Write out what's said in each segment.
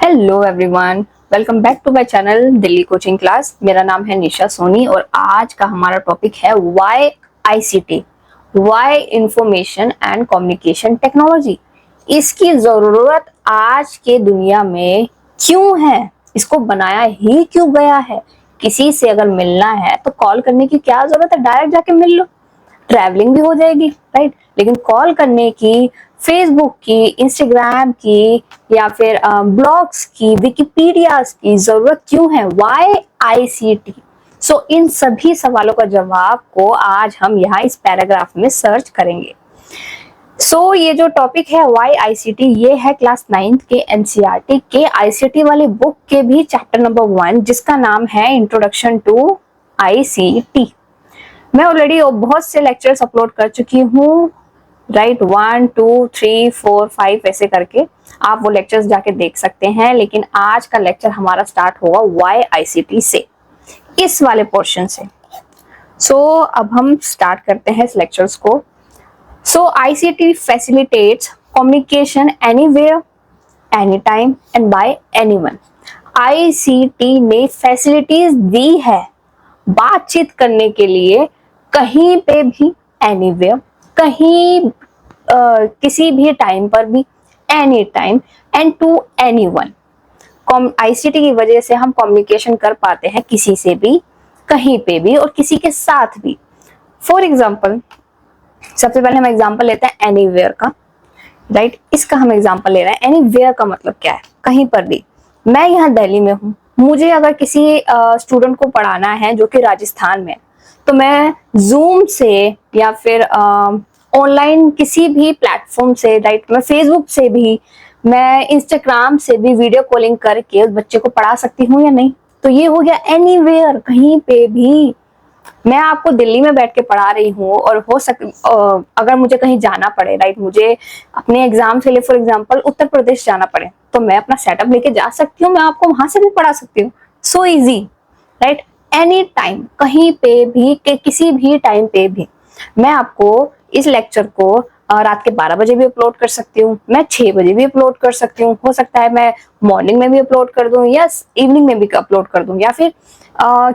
Hello everyone, welcome back to my channel Delhi coaching class. मेरा नाम है निशा सोनी और आज का हमारा टॉपिक है why ICT, why information and communication technology. इसकी जरूरत आज के दुनिया में क्यों है, इसको बनाया ही क्यों गया है। किसी से अगर मिलना है तो कॉल करने की क्या जरूरत है, डायरेक्ट जाके मिल लो, ट्रैवलिंग भी हो जाएगी, राइट। लेकिन कॉल करने की, फेसबुक की, इंस्टाग्राम की या फिर ब्लॉग्स की, विकिपीडियाज की जरूरत क्यों है, वाई आईसीटी। सो इन सभी सवालों का जवाब को आज हम यहाँ इस पैराग्राफ में सर्च करेंगे। ये जो टॉपिक है वाई आईसीटी, ये है क्लास 9th के एनसीईआरटी के आईसीटी वाली बुक के भी चैप्टर नंबर 1, जिसका नाम है इंट्रोडक्शन टू आईसीटी। मैं ऑलरेडी बहुत से लेक्चर्स अपलोड कर चुकी हूँ, राइट। 1 2 3 4 5 ऐसे करके आप वो लेक्चर्स जाके देख सकते हैं। लेकिन आज का लेक्चर हमारा स्टार्ट होगा वाई आईसीटी से, इस वाले पोर्शन से। अब हम स्टार्ट करते हैं इस लेक्चर्स को। ICT facilitates communication anywhere, any time and bye anyone. ICT ने फैसिलिटीज दी है बातचीत करने के लिए, कहीं पे भी, एनीवेयर, कहीं किसी भी टाइम पर भी, any time and to anyone. ICT की वजह से हम कम्युनिकेशन कर पाते हैं किसी से भी, कहीं पे भी और किसी के साथ भी। फॉर एग्जाम्पल, सबसे पहले हम एग्जाम्पल लेते हैं एनीवेयर का, राइट। इसका हम एग्जाम्पल ले रहे हैं। एनीवेयर का मतलब क्या है, कहीं पर भी। मैं यहाँ दिल्ली में हूँ, मुझे अगर किसी स्टूडेंट को पढ़ाना है जो कि राजस्थान में, तो मैं जूम से या फिर ऑनलाइन किसी भी प्लेटफॉर्म से, राइट, मैं फेसबुक से भी, मैं इंस्टाग्राम से भी वीडियो कॉलिंग करके उस बच्चे को पढ़ा सकती हूँ या नहीं। तो ये हो गया एनीवेयर, कहीं पे भी। मैं आपको दिल्ली में बैठ के पढ़ा रही हूँ और अगर मुझे कहीं जाना पड़े, राइट, मुझे अपने एग्जाम के लिए फॉर एग्जांपल उत्तर प्रदेश जाना पड़े, तो मैं अपना सेटअप लेके जा सकती हूँ, मैं आपको वहां से भी पढ़ा सकती हूँ। So easy, right. Any time, कहीं पे भी, किसी भी टाइम पे भी। मैं आपको इस लेक्चर को रात के 12 बजे भी अपलोड कर सकती हूँ, मैं 6 बजे भी अपलोड कर सकती हूँ, हो सकता है मैं मॉर्निंग में भी अपलोड कर दूं या इवनिंग में भी अपलोड कर दूं, या फिर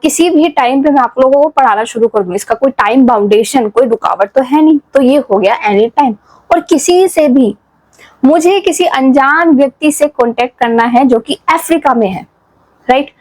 किसी भी टाइम पे मैं आप लोगों को पढ़ाना शुरू कर दूं। इसका कोई टाइम बाउंडेशन, कोई रुकावट तो है नहीं। तो ये हो गया एनी टाइम। और किसी से भी, मुझे किसी अनजान व्यक्ति से कांटेक्ट करना है जो कि अफ्रीका में है, राइट।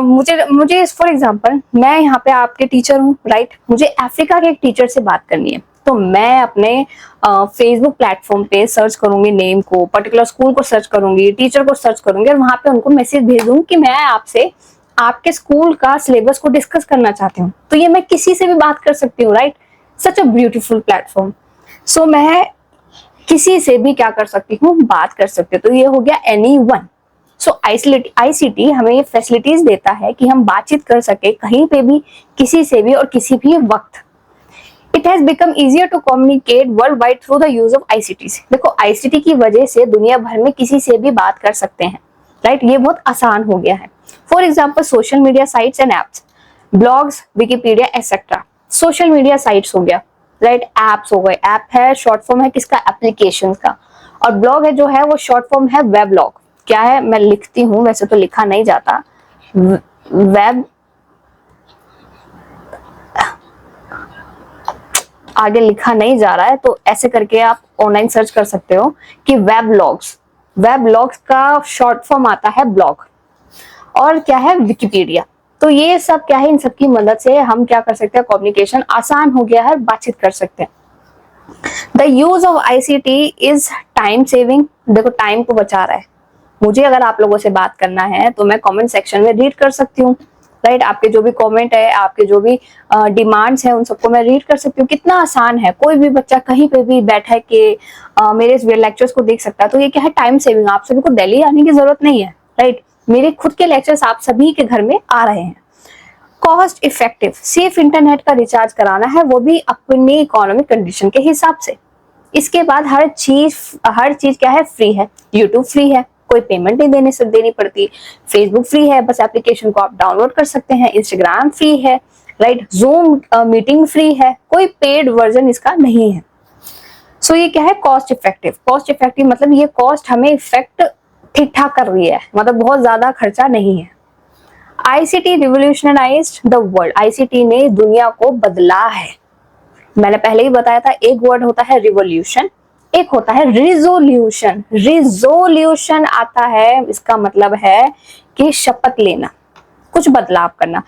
मुझे फॉर एग्जांपल, मैं यहाँ पे आपके टीचर हूँ, राइट, मुझे अफ्रीका के एक टीचर से बात करनी है, तो मैं अपने फेसबुक प्लेटफॉर्म पे सर्च करूंगी नेम को, पर्टिकुलर स्कूल को सर्च करूंगी, टीचर को सर्च करूंगी और वहां पे उनको मैसेज भेजूंगी कि मैं आपसे आपके स्कूल का सिलेबस को डिस्कस करना चाहती हूँ। तो ये मैं किसी से भी बात कर सकती हूँ, right. Such a beautiful platform. मैं किसी से भी क्या कर सकती हूँ, बात कर सकती हूँ। तो ये हो गया एनीवन। आईसीटी हमें ये फैसिलिटीज देता है कि हम बातचीत कर सके कहीं पे भी, किसी से भी और किसी भी वक्त। It has become easier to communicate world wide through the use of ICT. देखो, आईसीटी की वजह से दुनिया भर में किसी से भी बात कर सकते हैं, राइट। ये बहुत आसान हो गया है। For example, social media sites and apps, blogs, Wikipedia etcetera. Social media sites हो गया, राइट, एप्स हो गए। ऐप है शॉर्ट फॉर्म है किसका, एप्लीकेशन का। और ब्लॉग है जो है वो शॉर्ट फॉर्म है वेबलॉग। क्या है, मैं लिखती हूँ, वैसे तो लिखा नहीं जाता, वेब, आगे लिखा नहीं जा रहा है तो ऐसे करके आप ऑनलाइन सर्च कर सकते हो कि वेबलॉग्स। वेबलॉग्स का शॉर्ट फॉर्म आता है ब्लॉग। और क्या है, विकिपीडिया। तो ये सब क्या है, इन सब की मदद से हम क्या कर सकते हैं, कम्युनिकेशन आसान हो गया है, बातचीत कर सकते हैं। The use of ICT is time saving. देखो, टाइम को बचा रहा है। मुझे अगर आप लोगों से बात करना है तो मैं कमेंट सेक्शन में रीड कर सकती हूँ, राइट। आपके जो भी कमेंट है, आपके जो भी डिमांड्स हैं, उन सबको मैं रीड कर सकती हूँ। कितना आसान है, कोई भी बच्चा कहीं पे भी बैठा के मेरे लेक्चर्स को देख सकता है। तो ये क्या है, टाइम सेविंग। आप सभी को दिल्ली आने की जरूरत नहीं है, राइट। मेरे खुद के लेक्चर्स आप सभी के घर में आ रहे हैं। कॉस्ट इफेक्टिव, सिर्फ इंटरनेट का रिचार्ज कराना है, वो भी अपनी इकोनॉमिक कंडीशन के हिसाब से। इसके बाद हर चीज क्या है, फ्री है। यूट्यूब फ्री है, कोई पेमेंट नहीं देनी पड़ती। फेसबुक फ्री है, बस एप्लीकेशन को आप डाउनलोड कर सकते हैं। इंस्टाग्राम फ्री है, राइट। जूम मीटिंग फ्री है, कोई पेड वर्जन इसका नहीं है। ये क्या है, कॉस्ट इफेक्टिव। कॉस्ट इफेक्टिव मतलब ये कॉस्ट हमें इफेक्ट ठीक ठाक कर रही है, मतलब बहुत ज्यादा खर्चा नहीं है। ICT revolutionised the world, ICT ने दुनिया को बदला है। मैंने पहले ही बताया था, एक वर्ड होता है रिवोल्यूशन, एक होता है रिजोल्यूशन। रिजोल्यूशन आता है, इसका मतलब है कि शपथ लेना, कुछ बदलाव करना,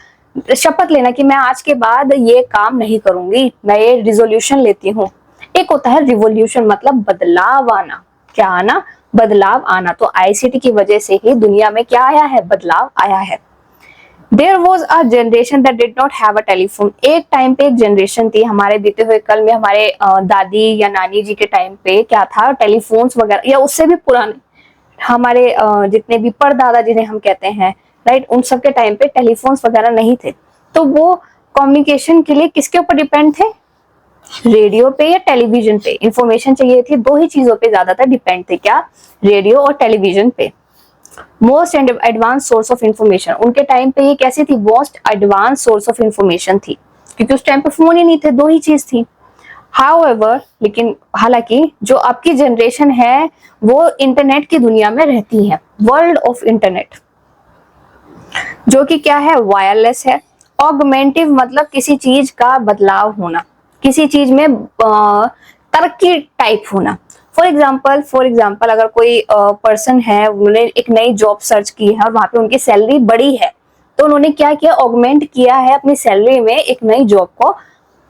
शपथ लेना कि मैं आज के बाद ये काम नहीं करूंगी, मैं ये रिजोल्यूशन लेती हूँ। एक होता है रिवोल्यूशन, मतलब बदलाव आना। क्या आना? बदलाव आना। तो आईसीटी की वजह से ही दुनिया में क्या आया है? बदलाव आया है। There was a generation that did not have a telephone, एक टाइम पे एक जनरेशन थी, हमारे बीते हुए कल में, हमारे दादी या नानी जी के टाइम पे क्या था? टेलीफोन्स वगैरह, या उससे भी पुराने हमारे जितने भी परदादा जिन्हें हम कहते हैं, राइट, उन सब के टाइम पे टेलीफोन्स वगैरह नहीं थे। तो वो कम्युनिकेशन के लिए किसके ऊपर डिपेंड थे? रेडियो पे या टेलीविजन पे। इंफॉर्मेशन चाहिए थी, दो ही चीजों पे ज्यादातर डिपेंड थे, क्या? रेडियो और टेलीविजन पे। Most advance source of information, उनके टाइम पे ये कैसी थी? Most advance source of information थी, क्योंकि उस टाइम पे फोन ही नहीं थे, दो ही चीज थी। हाउएवर, लेकिन हालांकि जो आपकी जनरेशन है वो इंटरनेट की दुनिया में रहती है, वर्ल्ड ऑफ इंटरनेट, जो कि क्या है? वायरलेस है। ऑगमेंटिव मतलब किसी चीज का बदलाव होना, किसी चीज में तरक्की टाइप होना। फॉर एग्जाम्पल अगर कोई पर्सन है, उन्होंने एक नई जॉब सर्च की है और वहां पे उनकी सैलरी बढ़ी है, तो उन्होंने क्या किया? ऑगमेंट किया है अपनी सैलरी में एक नई जॉब को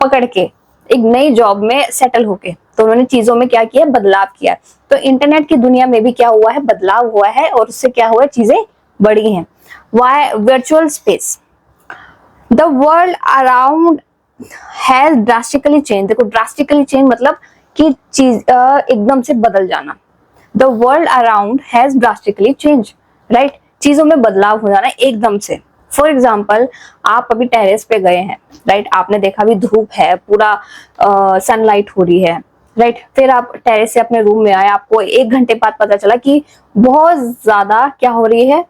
पकड़ के, एक नई जॉब में सेटल होके, तो उन्होंने चीजों में क्या किया? बदलाव किया। तो इंटरनेट की दुनिया में भी क्या हुआ है? बदलाव हुआ है, और उससे क्या हुआ? चीजें बढ़ी हैं। Why virtual space, the world around has drastically change. देखो, ड्रास्टिकली चेंज मतलब कि चीज एकदम से बदल जाना। The world around has drastically change, right, चीजों में बदलाव हो जाना एकदम से। फॉर एग्जाम्पल, आप अभी टेरेस पे गए हैं, राइट, आपने देखा अभी धूप है, पूरा सनलाइट हो रही है, राइट, फिर आप टेरेस से अपने रूम में आए, आपको 1 घंटे बाद पता चला कि बहुत ज्यादा क्या हो रही है?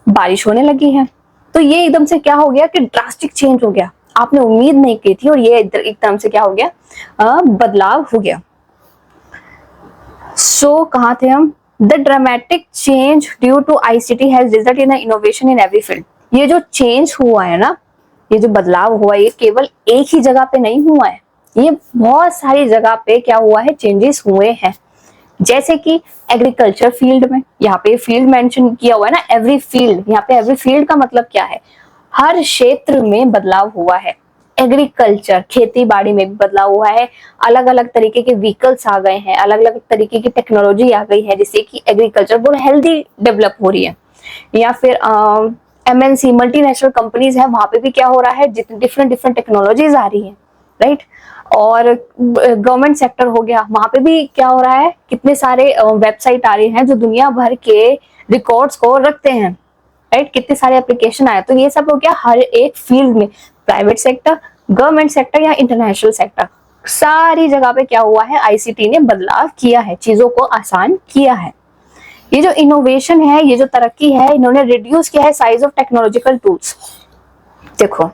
बारिश होने लगी है। तो ये एकदम से क्या हो गया कि ड्रास्टिक चेंज हो गया, आपने उम्मीद नहीं की थी, और ये एकदम से क्या हो गया? बदलाव हो गया। सो कहाँ थे हम? The dramatic change due to ICT has result in innovation in every field. ये जो चेंज हुआ है ना, ये जो बदलाव हुआ है, ये केवल एक ही जगह पे नहीं हुआ है, ये बहुत सारी जगह पे क्या हुआ है? चेंजेस हुए हैं। जैसे कि एग्रीकल्चर फील्ड में, यहाँ पे फील्ड मेंशन किया हुआ है ना, एवरी फील्ड, यहाँ पे एवरी फील्ड का मतलब क्या है? हर क्षेत्र में बदलाव हुआ है। एग्रीकल्चर, खेती बाड़ी में भी बदलाव हुआ है, अलग अलग तरीके के व्हीकल्स आ गए हैं, अलग अलग तरीके की टेक्नोलॉजी आ गई है, जिससे कि एग्रीकल्चर बहुत हेल्दी डेवलप हो रही है। या फिर एमएनसी मल्टीनेशनल कंपनीज है, वहां पे भी क्या हो रहा है? डिफरेंट डिफरेंट टेक्नोलॉजीज आ रही है, राइट। और गवर्नमेंट सेक्टर हो गया, वहां पे भी क्या हो रहा है? कितने सारे वेबसाइट आ रही हैं जो दुनिया भर के रिकॉर्ड्स को रखते हैं, राइट, कितने सारे एप्लीकेशन आए। तो ये सब हो गया हर एक फील्ड में, प्राइवेट सेक्टर, गवर्नमेंट सेक्टर या इंटरनेशनल सेक्टर, सारी जगह पे क्या हुआ है? आईसीटी ने बदलाव किया है, चीजों को आसान किया है। ये जो इनोवेशन है, ये जो तरक्की है, इन्होंने रिड्यूस किया है साइज ऑफ टेक्नोलॉजिकल टूल्स। देखो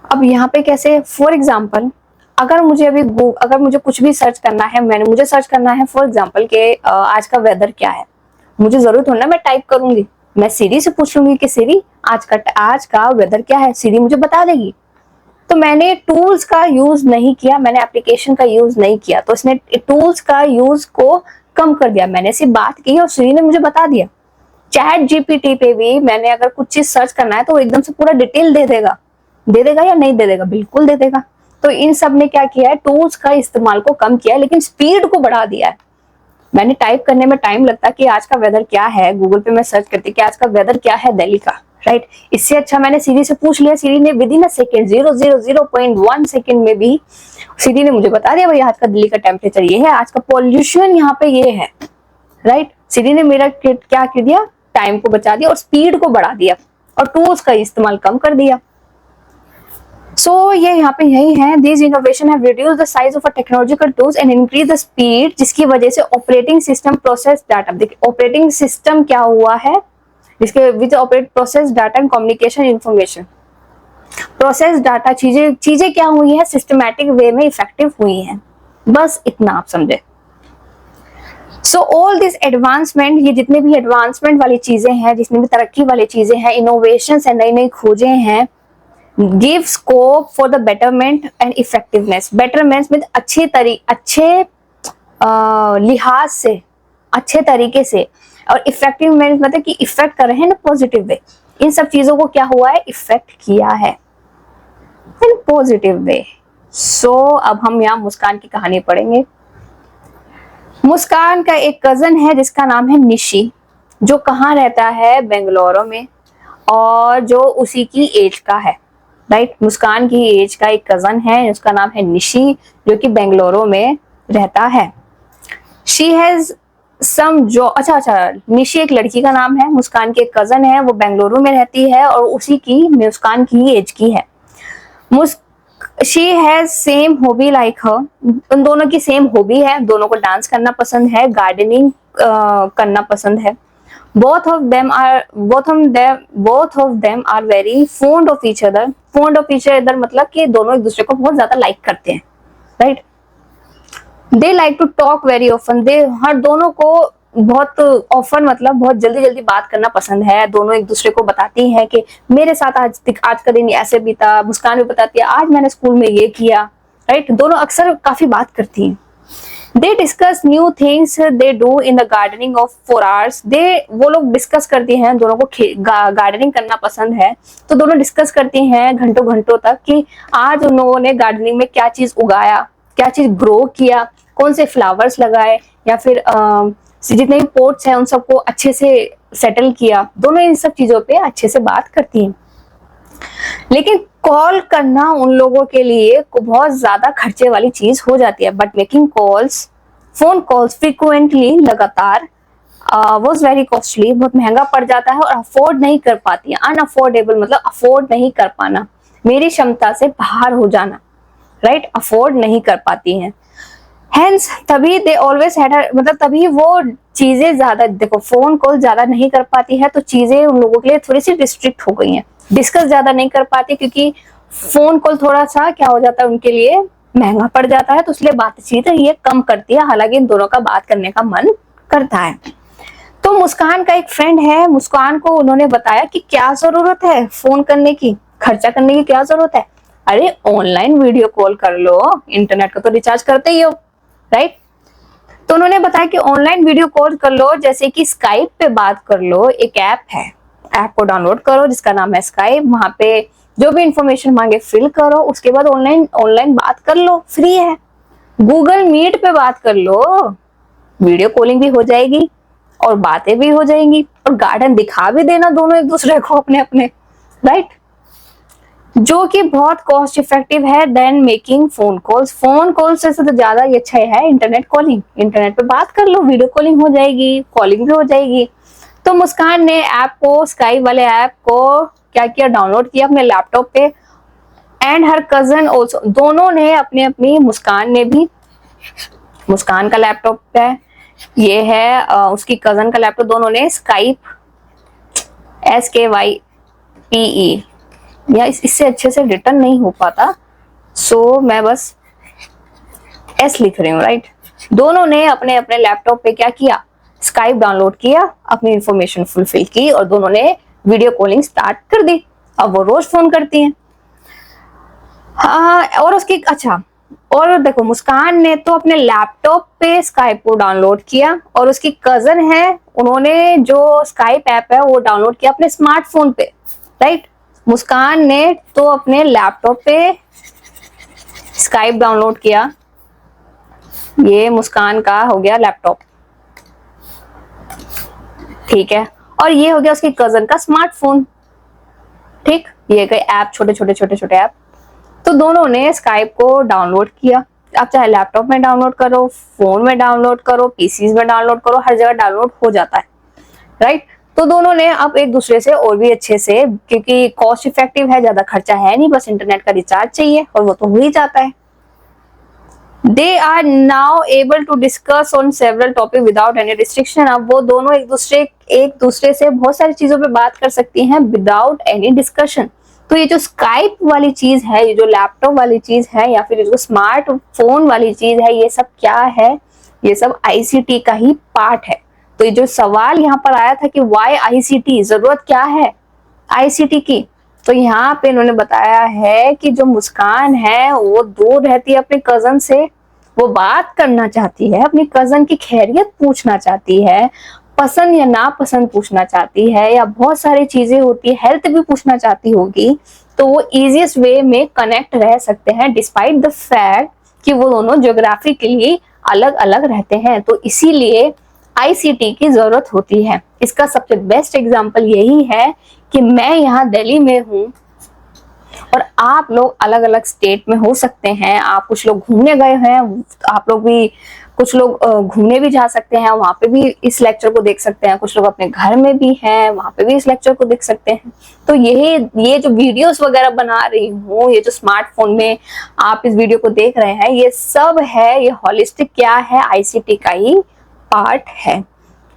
अब यहाँ पे कैसे? फॉर एग्जाम्पल, अगर मुझे कुछ भी सर्च करना है, मुझे सर्च करना है फॉर एग्जाम्पल के आज का वेदर क्या है, मुझे जरूरत हो ना, मैं टाइप करूंगी, मैं सीरी से पूछ लूंगी कि सीरी आज का वेदर क्या है, सीरी मुझे बता देगी। तो मैंने टूल्स का यूज नहीं किया, मैंने एप्लीकेशन का यूज नहीं किया, तो इसने टूल्स का यूज को कम कर दिया। मैंने सिर्फ बात की और सीरी ने मुझे बता दिया। चैट जीपीटी पे भी मैंने अगर कुछ चीज सर्च करना है तो वो एकदम से पूरा डिटेल दे देगा या नहीं दे देगा? बिल्कुल दे देगा। तो इन सब ने क्या किया है? टूल्स का इस्तेमाल को कम किया है, लेकिन स्पीड को बढ़ा दिया है। मैंने टाइप करने में टाइम लगता कि आज का वेदर क्या है, गूगल पे मैं सर्च करती कि आज का वेदर क्या है दिल्ली का, राइट। इससे अच्छा मैंने सीरी से पूछ लिया, सीरी ने with in a second 0.1 second में भी सीरी ने मुझे बता दिया, भाई आज का दिल्ली का टेम्परेचर ये है, आज का पॉल्यूशन यहाँ पे ये है, राइट। सीरी ने मेरा क्या कर दिया? टाइम को बचा दिया और स्पीड को बढ़ा दिया और टूल्स का इस्तेमाल कम कर दिया। सो ये यहाँ पे यही है, this innovation have reduced the size of a technological tools and increase the speed, जिसकी वजह से ऑपरेटिंग सिस्टम प्रोसेस डाटा, देखिए ऑपरेटिंग सिस्टम क्या हुआ है, जिसके with operate process data and communication information. Process data, चीजें क्या हुई है? सिस्टमैटिक वे में इफेक्टिव हुई हैं, बस इतना आप समझे। सो ऑल दिस एडवांसमेंट, ये जितने भी एडवांसमेंट वाली चीजें हैं, जितनी भी तरक्की वाली चीजें हैं, इनोवेशंस है, नई नई खोजें हैं, give scope for the betterment and effectiveness. Betterment में अच्छे लिहाज से, अच्छे तरीके से, और इफेक्टिवनेस मतलब कि इफेक्ट कर रहे हैं ना पॉजिटिव वे। इन सब चीजों को क्या हुआ है, इफेक्ट किया है इन पॉजिटिव वे। सो अब हम यहाँ मुस्कान की कहानी पढ़ेंगे। मुस्कान का एक कजन है जिसका नाम है निशी, जो कहाँ रहता है, बेंगलुरु में, और जो उसी की एज का है, राइट। मुस्कान की एज का एक कजन है, उसका नाम है निशी, जो कि बेंगलुरु में रहता है। शी हैज सम जो, अच्छा, निशी एक लड़की का नाम है, मुस्कान की एक कजन है, वो बेंगलुरु में रहती है और उसी की, मुस्कान की ही एज की है। She has same hobby like her, उन दोनों की सेम हॉबी है, दोनों को डांस करना पसंद है, गार्डनिंग करना पसंद है। both of them are very fond of each other। fond of each other मतलब कि दोनों एक दूसरे को बहुत ज्यादा लाइक करते हैं, right. they like to talk very often। हर दोनों को बहुत ऑफन मतलब बहुत जल्दी जल्दी बात करना पसंद है। दोनों एक दूसरे को बताती हैं कि मेरे साथ आज का दिन ऐसे बीता। मुस्कान भी बताती है आज मैंने स्कूल में ये किया, राइट। दोनों अक्सर काफी बात करती हैं। They discuss new things they do in the gardening of 4 hours। वो लोग डिस्कस करती हैं, दोनों को गार्डनिंग करना पसंद है, तो दोनों डिस्कस करती हैं घंटों घंटों तक कि आज उन लोगों ने गार्डनिंग में क्या चीज उगाया, क्या चीज ग्रो किया, कौन से फ्लावर्स लगाए, या फिर जितने भी पोट्स हैं उन सबको अच्छे से सेटल किया। दोनों इन सब चीजों पे अच्छे से बात करती हैं। लेकिन कॉल करना उन लोगों के लिए बहुत ज्यादा खर्चे वाली चीज हो जाती है। But making calls, phone calls frequently, लगातार, वॉज वेरी कॉस्टली, बहुत महंगा पड़ जाता है और अफोर्ड नहीं कर पाती है। अनअफोर्डेबल मतलब अफोर्ड नहीं कर पाना, मेरी क्षमता से बाहर हो जाना, राइट। अफोर्ड नहीं कर पाती हैं। Hence, तभी दे ऑलवेज हैड, मतलब तभी वो चीजें ज्यादा, देखो फोन कॉल ज्यादा नहीं कर पाती है तो चीजें उन लोगों के लिए थोड़ी सी रिस्ट्रिक्ट हो गई हैं। डिस्कस ज्यादा नहीं कर पाती क्योंकि फोन कॉल थोड़ा सा क्या हो जाता है उनके लिए, महंगा पड़ जाता है, तो इसलिए बातचीत ये कम करती है। हालांकि इन दोनों का बात करने का मन करता है। तो मुस्कान का एक फ्रेंड है, मुस्कान को उन्होंने बताया कि क्या जरूरत है फोन करने की, खर्चा करने की क्या जरूरत है, अरे ऑनलाइन वीडियो कॉल कर लो, इंटरनेट का तो रिचार्ज करते ही हो, राइट। तो उन्होंने बताया कि ऑनलाइन वीडियो कॉल कर लो, जैसे कि स्काइप पे बात कर लो। एक ऐप है, ऐप को डाउनलोड करो जिसका नाम है स्काइप। वहां पे जो भी इंफॉर्मेशन मांगे फिल करो, उसके बाद ऑनलाइन बात कर लो, फ्री है। गूगल मीट पे बात कर लो, वीडियो कॉलिंग भी हो जाएगी और बातें भी हो जाएंगी, और गार्डन दिखा भी देना दोनों एक दूसरे को अपने अपने, राइट। जो कि बहुत कॉस्ट इफेक्टिव है then making phone calls. Phone call से तो ज्यादा ये अच्छा है इंटरनेट कॉलिंग। इंटरनेट पे बात कर लो, वीडियो कॉलिंग हो जाएगी, कॉलिंग भी हो जाएगी। तो मुस्कान ने ऐप को, स्काइप वाले ऐप को क्या किया, डाउनलोड किया अपने लैपटॉप पे। एंड हर कजन ऑल्सो, दोनों ने अपनी अपनी, मुस्कान ने भी, मुस्कान का लैपटॉप है, ये है उसकी कजन का लैपटॉप, दोनों ने स्काइप, SKYPE, या इससे अच्छे से रिटर्न नहीं हो पाता, सो मैं बस S लिख रही हूँ, राइट। दोनों ने अपने अपने लैपटॉप पे क्या किया, स्काइप डाउनलोड किया, अपनी इंफॉर्मेशन फुलफिल की और दोनों ने वीडियो कॉलिंग स्टार्ट कर दी। अब वो रोज फोन करती हैं। और उसकी, अच्छा, और देखो मुस्कान ने तो अपने लैपटॉप पे स्काइप को डाउनलोड किया, और उसकी कजन है, उन्होंने जो स्काइप ऐप है वो डाउनलोड किया अपने स्मार्टफोन पे, राइट। मुस्कान ने तो अपने लैपटॉप पे स्काइप डाउनलोड किया, ये मुस्कान का हो गया लैपटॉप, ठीक है, और ये हो गया उसकी कजन का स्मार्टफोन, ठीक। ये गए ऐप, छोटे छोटे ऐप। तो दोनों ने स्काइप को डाउनलोड किया। आप चाहे लैपटॉप में डाउनलोड करो, फोन में डाउनलोड करो, पीसीज में डाउनलोड करो, हर जगह डाउनलोड हो जाता है, राइट। तो दोनों ने अब एक दूसरे से और भी अच्छे से, क्योंकि कॉस्ट इफेक्टिव है, ज्यादा खर्चा है नहीं, बस इंटरनेट का रिचार्ज चाहिए और वो तो हो ही जाता है। They are now able to discuss on several topics without any restriction। अब वो दोनों एक दूसरे से बहुत सारी चीजों पे बात कर सकती हैं विदाउट एनी डिस्कशन। तो ये जो स्काइप वाली चीज है, ये जो लैपटॉप वाली चीज है, या फिर जो स्मार्ट फोन वाली चीज है, ये सब क्या है, ये सब आईसीटी का ही पार्ट है। तो ये जो सवाल यहाँ पर आया था कि वाई आईसीटी, जरूरत क्या है आईसीटी की, तो यहाँ पे इन्होंने बताया है कि जो मुस्कान है वो दूर रहती है अपने कजन से, वो बात करना चाहती है, अपनी कजन की खैरियत पूछना चाहती है, पसंद या नापसंद पूछना चाहती है, या बहुत सारी चीजें होती है, हेल्थ भी पूछना चाहती होगी, तो वो इजीएस्ट वे में कनेक्ट रह सकते हैं डिस्पाइट द फैक्ट कि वो दोनों ज्योग्राफिकली अलग अलग रहते हैं। तो इसीलिए आईसीटी की जरूरत होती है। इसका सबसे बेस्ट एग्जांपल यही है कि मैं यहाँ दिल्ली में हूँ और आप लोग अलग अलग स्टेट में हो सकते हैं, आप कुछ लोग घूमने गए हैं, आप लोग भी कुछ लोग घूमने भी जा सकते हैं, वहां पे भी इस लेक्चर को देख सकते हैं, कुछ लोग अपने घर में भी हैं, वहां पे भी इस लेक्चर को देख सकते हैं। तो ये जो वीडियोस वगैरह बना रही हूँ, ये जो स्मार्टफोन में आप इस वीडियो को देख रहे हैं, ये सब है, ये होलिस्टिक क्या है, आईसीटी का ही पार्ट है।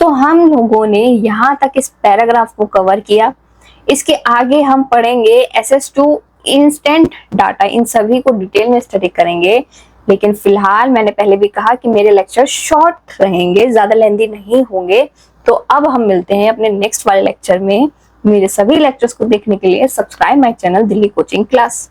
तो हम लोगों ने यहाँ तक इस पैराग्राफ को कवर किया। इसके आगे हम पढ़ेंगे SS2 इंस्टेंट डाटा, इन सभी को डिटेल में स्टडी करेंगे। लेकिन फिलहाल मैंने पहले भी कहा कि मेरे लेक्चर शॉर्ट रहेंगे, ज्यादा लेंथी नहीं होंगे। तो अब हम मिलते हैं अपने नेक्स्ट वाले लेक्चर में। मेरे सभी लेक्चर्स को देखने के लिए subscribe my channel Delhi coaching class.